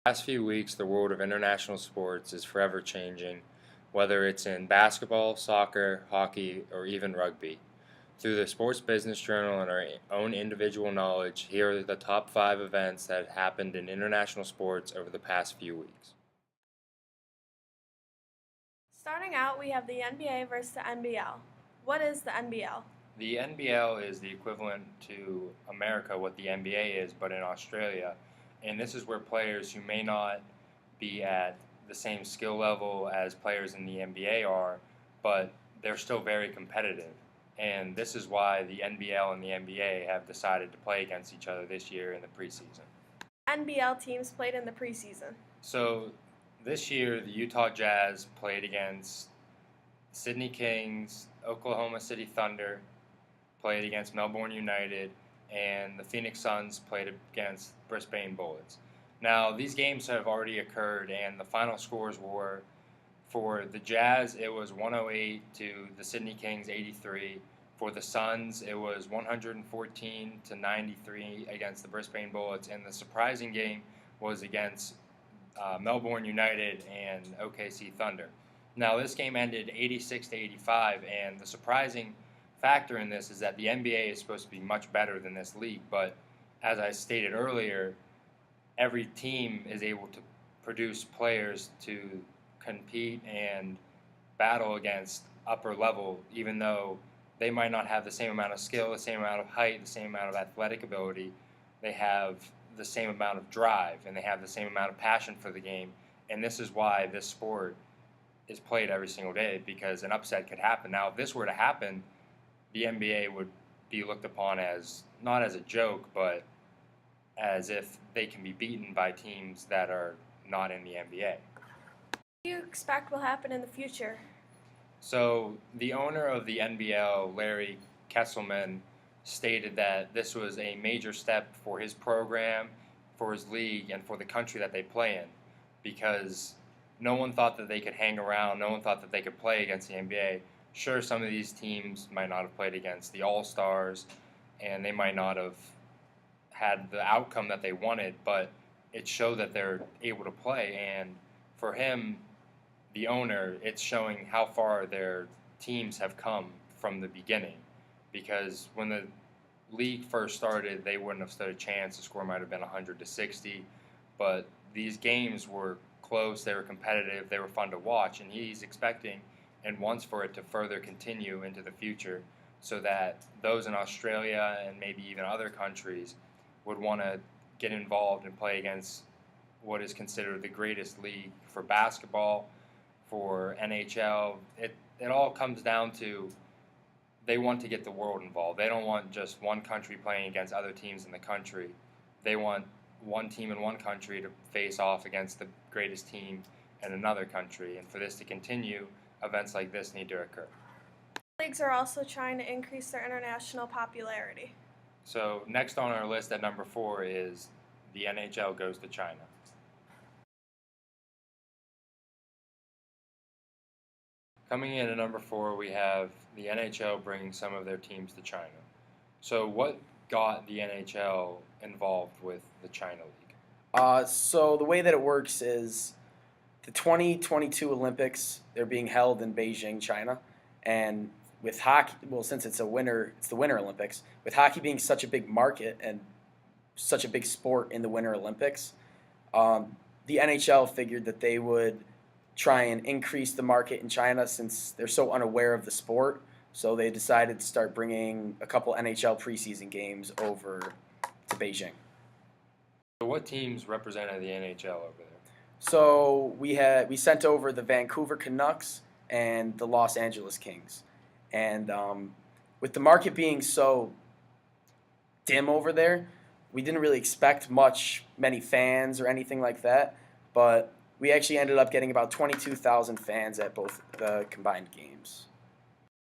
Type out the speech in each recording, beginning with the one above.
Past few weeks, the world of international sports is forever changing, whether it's in basketball, soccer, hockey, or even rugby. Through the Sports Business Journal and our own individual knowledge, here are the top 5 events that happened in international sports over the past few weeks. Starting out, we have the NBA versus the NBL. What is the NBL? The NBL is the equivalent to America, what the NBA is, but in Australia. And this is where players who may not be at the same skill level as players in the NBA are, but they're still very competitive. And this is why the NBL and the NBA have decided to play against each other this year in the preseason. NBL teams played in the preseason. So this year, the Utah Jazz played against Sydney Kings, Oklahoma City Thunder, played against Melbourne United, and the Phoenix Suns played against Brisbane Bullets. Now, these games have already occurred, and the final scores were for the Jazz, it was 108 to the Sydney Kings 83. For the Suns, it was 114 to 93 against the Brisbane Bullets, and the surprising game was against Melbourne United and OKC Thunder. Now, this game ended 86 to 85, and the surprising factor in this is that the NBA is supposed to be much better than this league, but as I stated earlier, every team is able to produce players to compete and battle against upper level, even though they might not have the same amount of skill, the same amount of height, the same amount of athletic ability. They have the same amount of drive, and they have the same amount of passion for the game. And this is why this sport is played every single day, because an upset could happen. Now, if this were to happen, the NBA would be looked upon as not as a joke, but as if they can be beaten by teams that are not in the NBA. What do you expect will happen in the future? So the owner of the NBL, Larry Kesselman, stated that this was a major step for his program, for his league, and for the country that they play in, because no one thought that they could hang around, no one thought that they could play against the NBA. Sure, some of these teams might not have played against the All-Stars, and they might not have had the outcome that they wanted, but it showed that they're able to play. And for him, the owner, it's showing how far their teams have come from the beginning. Because when the league first started, they wouldn't have stood a chance. The score might have been 100 to 60, but these games were close, they were competitive, they were fun to watch, and he's expecting and wants for it to further continue into the future, so that those in Australia and maybe even other countries would want to get involved and play against what is considered the greatest league for basketball, for NHL. It all comes down to they want to get the world involved. They don't want just one country playing against other teams in the country. They want one team in one country to face off against the greatest team in another country. And for this to continue, events like this need to occur. Leagues are also trying to increase their international popularity. So next on our list at number 4 is the NHL goes to China. Coming in at number 4, we have the NHL bringing some of their teams to China. So what got the NHL involved with the China League? So the way that it works is the 2022 Olympics, they're being held in Beijing, China, and with hockey, well, since it's the Winter Olympics, with hockey being such a big market and such a big sport in the Winter Olympics, the NHL figured that they would try and increase the market in China since they're so unaware of the sport. So they decided to start bringing a couple NHL preseason games over to Beijing. So what teams represented the NHL over there? So we sent over the Vancouver Canucks and the Los Angeles Kings, and with the market being so dim over there, we didn't really expect many fans or anything like that, but we actually ended up getting about 22,000 fans at both the combined games.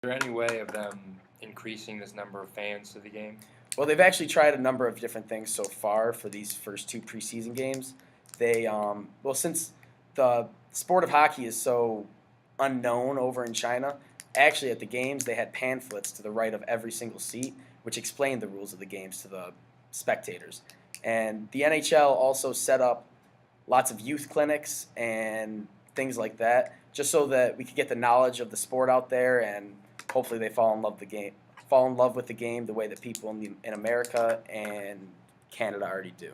Is there any way of them increasing this number of fans to the game? Well, they've actually tried a number of different things so far for these first 2 preseason games. They, since the sport of hockey is so unknown over in China, actually at the games they had pamphlets to the right of every single seat, which explained the rules of the games to the spectators. And the NHL also set up lots of youth clinics and things like that, just so that we could get the knowledge of the sport out there, and hopefully they fall in love with the game the way that people in America and Canada already do.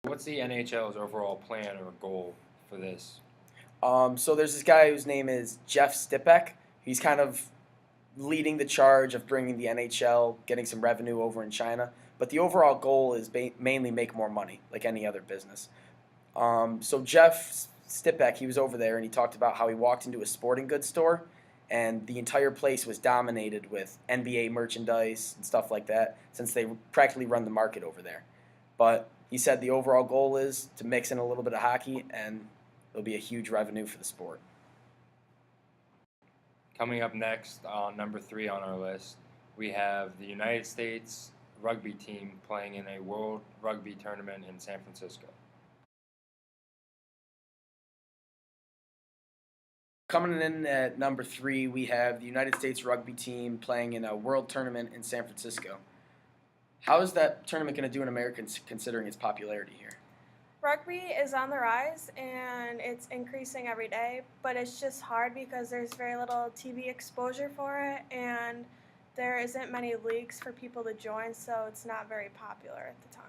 What's the NHL's overall plan or goal for this? So there's this guy whose name is Jeff Stipek. He's kind of leading the charge of bringing the NHL, getting some revenue over in China. But the overall goal is mainly make more money, like any other business. So Jeff Stipek, he was over there and he talked about how he walked into a sporting goods store and the entire place was dominated with NBA merchandise and stuff like that, since they practically run the market over there. But he said the overall goal is to mix in a little bit of hockey, and it'll be a huge revenue for the sport. Coming up next on number 3 on our list, we have the United States rugby team playing in a World Rugby Tournament in San Francisco. Coming in at number 3, we have the United States rugby team playing in a world tournament in San Francisco. How is that tournament going to do in America considering its popularity here? Rugby is on the rise and it's increasing every day, but it's just hard because there's very little TV exposure for it and there isn't many leagues for people to join, so it's not very popular at the time.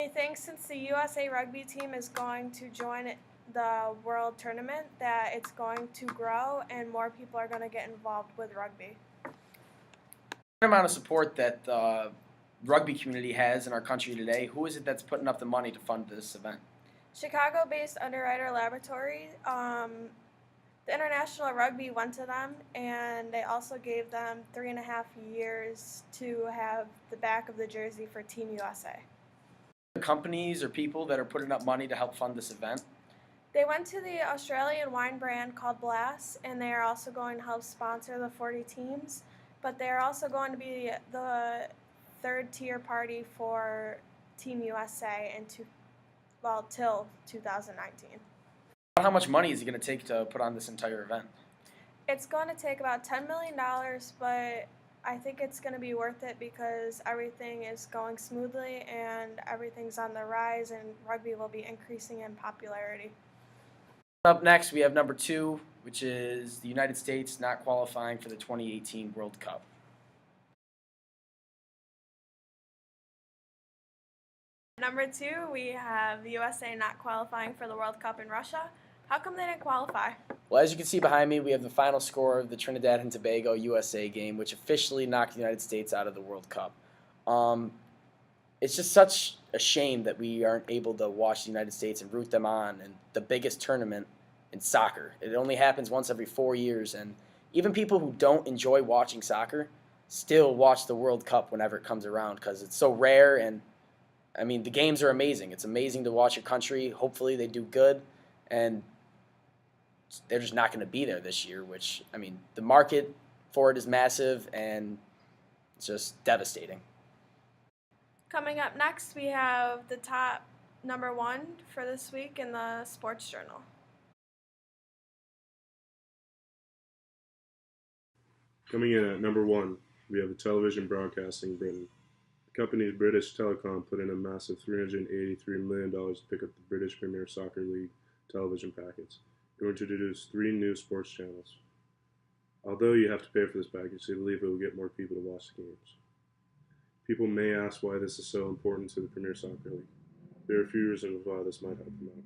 I think since the USA rugby team is going to join the world tournament, that it's going to grow and more people are going to get involved with rugby. The amount of support that the rugby community has in our country today, who is it that's putting up the money to fund this event? Chicago-based Underwriter Laboratory, the International Rugby went to them, and they also gave them 3.5 years to have the back of the jersey for Team USA. Companies or people that are putting up money to help fund this event? They went to the Australian wine brand called Blass, and they are also going to help sponsor the 40 teams, but they're also going to be the third-tier party for Team USA till 2019. How much money is it going to take to put on this entire event? It's going to take about $10 million, but I think it's going to be worth it because everything is going smoothly and everything's on the rise and rugby will be increasing in popularity. Up next, we have number 2, which is the United States not qualifying for the 2018 World Cup. Number 2, we have the USA not qualifying for the World Cup in Russia. How come they didn't qualify? Well, as you can see behind me, we have the final score of the Trinidad and Tobago USA game, which officially knocked the United States out of the World Cup. It's just such a shame that we aren't able to watch the United States and root them on in the biggest tournament in soccer. It only happens once every 4 years, and even people who don't enjoy watching soccer still watch the World Cup whenever it comes around because it's so rare, and I mean, the games are amazing. It's amazing to watch your country. Hopefully they do good, and they're just not going to be there this year, which, I mean, the market for it is massive, and it's just devastating. Coming up next, we have the top number 1 for this week in the Sports Journal. Coming in at number 1, we have the television broadcasting Britain. The company British Telecom put in a massive $383 million to pick up the British Premier Soccer League television package. It will introduce 3 new sports channels. Although you have to pay for this package, they believe it will get more people to watch the games. People may ask why this is so important to the Premier Soccer League. There are a few reasons why this might help them out.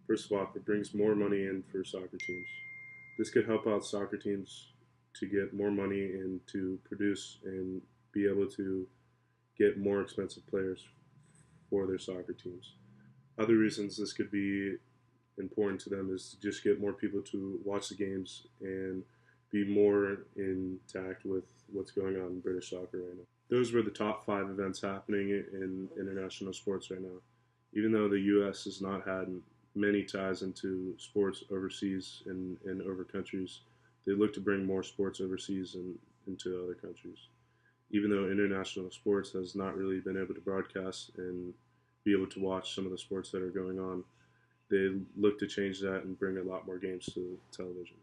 First of all, it brings more money in for soccer teams. This could help out soccer teams to get more money and to produce and be able to get more expensive players for their soccer teams. Other reasons this could be important to them is to just get more people to watch the games and be more intact with what's going on in British soccer right now. Those were the top 5 events happening in international sports right now. Even though the U.S. has not had many ties into sports overseas and over countries, they look to bring more sports overseas and into other countries. Even though international sports has not really been able to broadcast and be able to watch some of the sports that are going on, they look to change that and bring a lot more games to television.